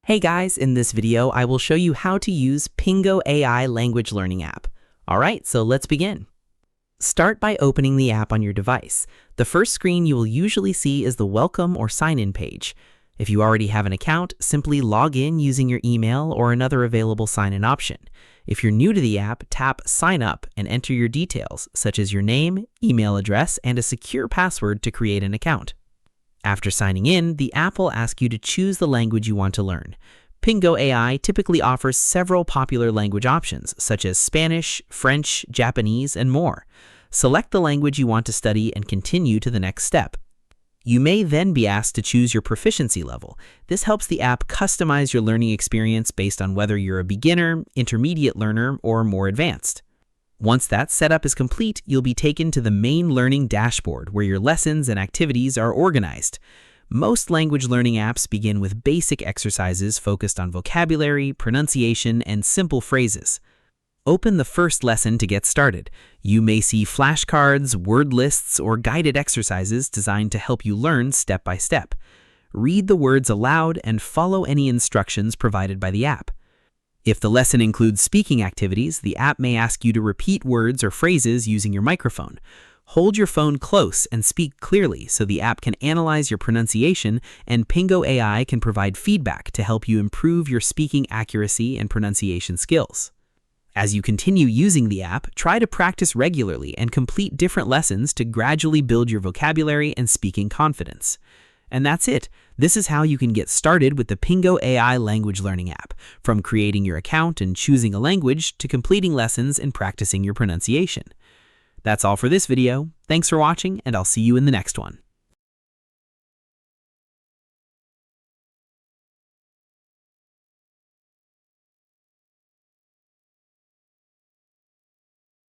Hey guys, in this video, I will show you how to use Pingo AI language learning app. Alright, so let's begin. Start by opening the app on your device. The first screen you will usually see is the welcome or sign-in page. If you already have an account, simply log in using your email or another available sign-in option. If you're new to the app, tap Sign Up and enter your details, such as your name, email address, and a secure password to create an account. After signing in, the app will ask you to choose the language you want to learn. Pingo AI typically offers several popular language options, such as Spanish, French, Japanese, and more. Select the language you want to study and continue to the next step. You may then be asked to choose your proficiency level. This helps the app customize your learning experience based on whether you're a beginner, intermediate learner, or more advanced. Once that setup is complete, you'll be taken to the main learning dashboard where your lessons and activities are organized. Most language learning apps begin with basic exercises focused on vocabulary, pronunciation, and simple phrases. Open the first lesson to get started. You may see flashcards, word lists, or guided exercises designed to help you learn step by step. Read the words aloud and follow any instructions provided by the app. If the lesson includes speaking activities, the app may ask you to repeat words or phrases using your microphone. Hold your phone close and speak clearly so the app can analyze your pronunciation, and Pingo AI can provide feedback to help you improve your speaking accuracy and pronunciation skills. As you continue using the app, try to practice regularly and complete different lessons to gradually build your vocabulary and speaking confidence. And that's it. This is how you can get started with the Pingo AI language learning app, from creating your account and choosing a language to completing lessons and practicing your pronunciation. That's all for this video. Thanks for watching, and I'll see you in the next one.